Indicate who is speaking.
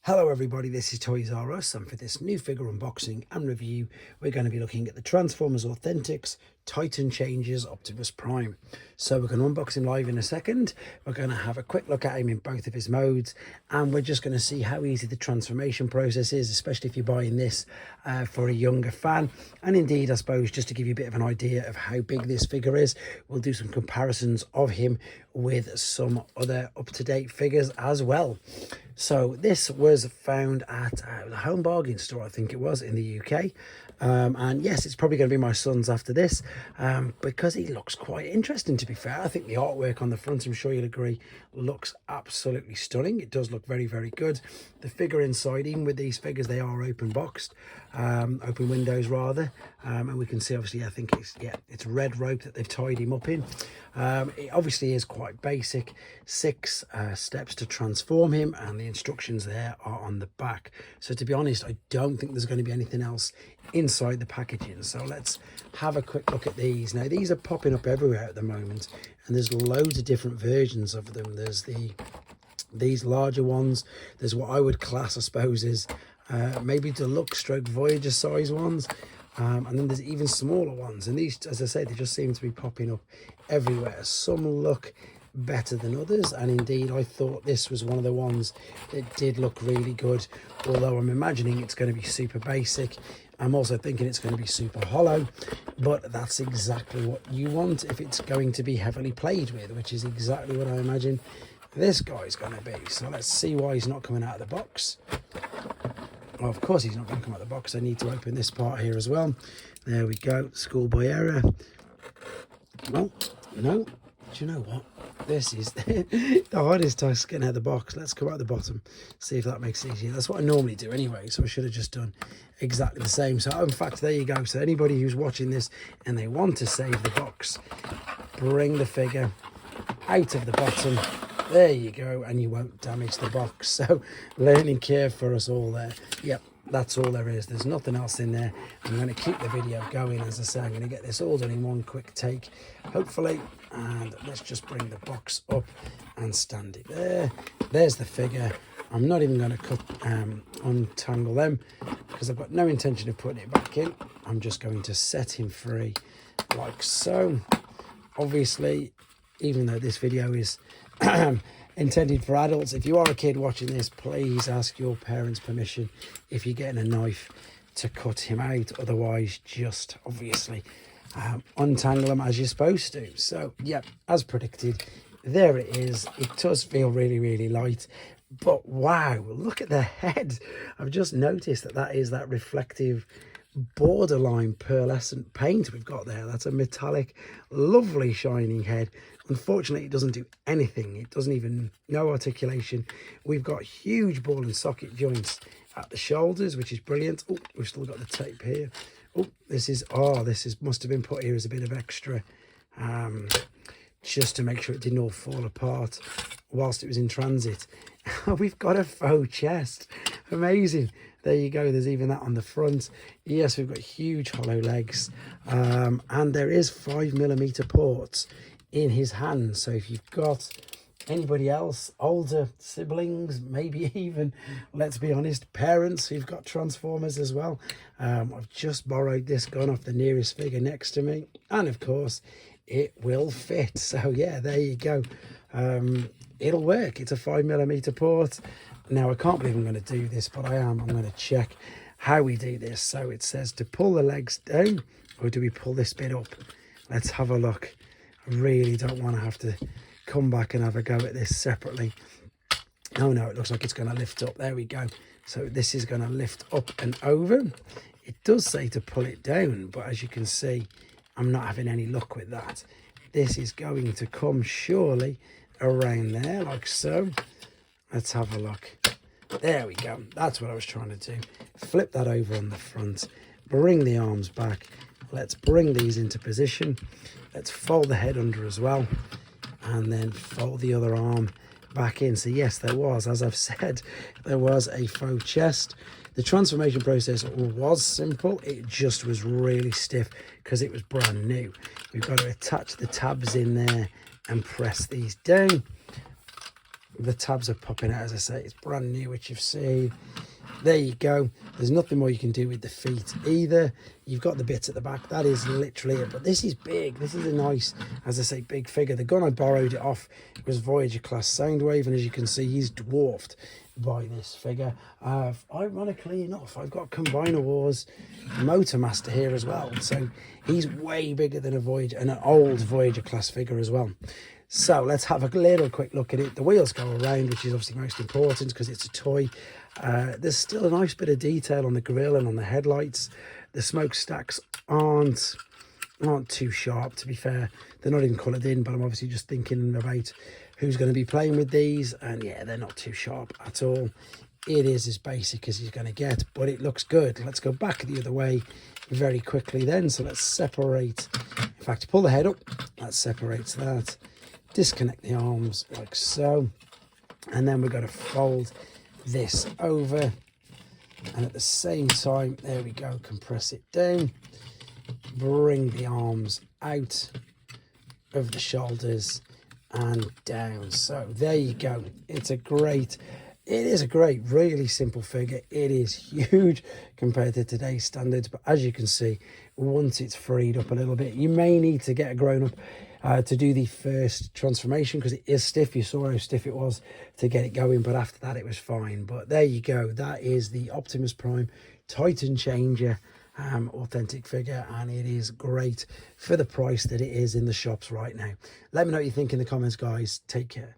Speaker 1: Hello everybody, this is Toys R Us, and for this new figure unboxing and review we're going to be looking at the Transformers Authentics Titan Changes Optimus Prime. So we're going to unbox him live in a second. We're going to have a quick look at him in both of his modes, and we're just going to see how easy the transformation process is, especially if you're buying this for a younger fan. And indeed, I suppose, just to give you a bit of an idea of how big this figure is, we'll do some comparisons of him with some other up-to-date figures as well. So this was found at the Home Bargain store, I think it was, in the UK. And yes, it's probably going to be my son's after this because he looks quite interesting, to be fair. I think the artwork on the front, I'm sure you'll agree, looks absolutely stunning. It does look very, very good. The figure inside, even with these figures, they are open boxed, open windows rather. And we can see, obviously, I think it's red rope that they've tied him up in. It obviously is quite basic. 6 steps to transform him, and the instructions there are on the back. So to be honest, I don't think there's going to be anything else inside the packaging. So let's have a quick look at these. Now these are popping up everywhere at the moment, and there's loads of different versions of them. There's these larger ones. There's what I would class, I suppose, as maybe deluxe stroke Voyager size ones. And then there's even smaller ones, and these, as I say, they just seem to be popping up everywhere. Some look better than others, and indeed I thought this was one of the ones that did look really good, although I'm imagining it's going to be super basic. I'm also thinking it's going to be super hollow, but that's exactly what you want if it's going to be heavily played with, which is exactly what I imagine this guy's going to be. So let's see why he's not coming out of the box. Well, of course he's not going to come out of the box. I need to open this part here as well. There we go. Schoolboy error. Well, no. Do you know what? This is the hardest task getting out of the box. Let's come out the bottom. See if that makes it easier. That's what I normally do anyway. So I should have just done exactly the same. So in fact, there you go. So anybody who's watching this and they want to save the box, bring the figure out of the bottom. There you go, and you won't damage the box. So learning curve for us all there. Yep, that's all there is. There's nothing else in there. I'm going to keep the video going. As I say, I'm going to get this all done in one quick take, hopefully. And let's just bring the box up and stand it there. There's the figure. I'm not even going to untangle them because I've got no intention of putting it back in. I'm just going to set him free like so. Obviously, even though this video is intended for adults, if you are a kid watching this, please ask your parents' permission if you're getting a knife to cut him out. Otherwise, just obviously untangle them as you're supposed to. So yeah, as predicted, there it is. It does feel really, really light, but wow, look at the head. I've just noticed that is that reflective borderline pearlescent paint we've got there. That's a metallic, lovely shining head. Unfortunately, it doesn't do anything. It doesn't even, no articulation. We've got huge ball and socket joints at the shoulders, which is brilliant. Oh, we've still got the tape here. Oh, this is must have been put here as a bit of extra, just to make sure it didn't all fall apart whilst it was in transit. We've got a faux chest. Amazing. There you go. There's even that on the front. Yes, we've got huge hollow legs, and there is 5mm ports in his hands. So if you've got anybody else, older siblings, maybe even, let's be honest, parents who've got Transformers as well, I've just borrowed this gun off the nearest figure next to me, and of course it will fit. So yeah, there you go. It'll work. It's a 5mm port. Now I can't believe I'm going to do this, but I'm going to check how we do this. So it says to pull the legs down, or do we pull this bit up? Let's have a look. I really don't want to have to come back and have a go at this separately. Oh no, it looks like it's going to lift up. There we go. So this is going to lift up and over. It does say to pull it down, but as you can see, I'm not having any luck with that. This is going to come surely around there like so. Let's have a look. There we go. That's what I was trying to do. Flip that over on the front, bring the arms back. Let's bring these into position. Let's fold the head under as well, and then fold the other arm back in. So yes, there was, as I've said, there was a faux chest. The transformation process was simple. It just was really stiff because it was brand new. We've got to attach the tabs in there and press these down. The tabs are popping out, as I say. It's brand new, which you've seen. There you go. There's nothing more you can do with the feet either. You've got the bits at the back. That is literally it. But this is big. This is a nice, as I say, big figure. The gun I borrowed it off was Voyager class Soundwave, and as you can see, he's dwarfed by this figure. Ironically enough, I've got Combiner Wars Motormaster here as well. So he's way bigger than a Voyager, and an old Voyager class figure as well. So let's have a little quick look at it. The wheels go around, which is obviously most important because it's a toy. There's still a nice bit of detail on the grille and on the headlights. The smokestacks aren't too sharp, to be fair. They're not even coloured in, but I'm obviously just thinking about who's going to be playing with these. And yeah, they're not too sharp at all. It is as basic as you're going to get, but it looks good. Let's go back the other way very quickly then. So let's separate. In fact, pull the head up. That separates that. Disconnect the arms like so, and then we're going to fold this over, and at the same time, there we go, compress it down, bring the arms out of the shoulders and down. So there you go. It is a great, really simple figure. It is huge compared to today's standards, but as you can see, once it's freed up a little bit, you may need to get a grown-up to do the first transformation because it is stiff. You saw how stiff it was to get it going, but after that it was fine. But there you go. That is the Optimus Prime Titan Changer authentic figure, and it is great for the price that it is in the shops right now. Let me know what you think in the comments, guys. Take care.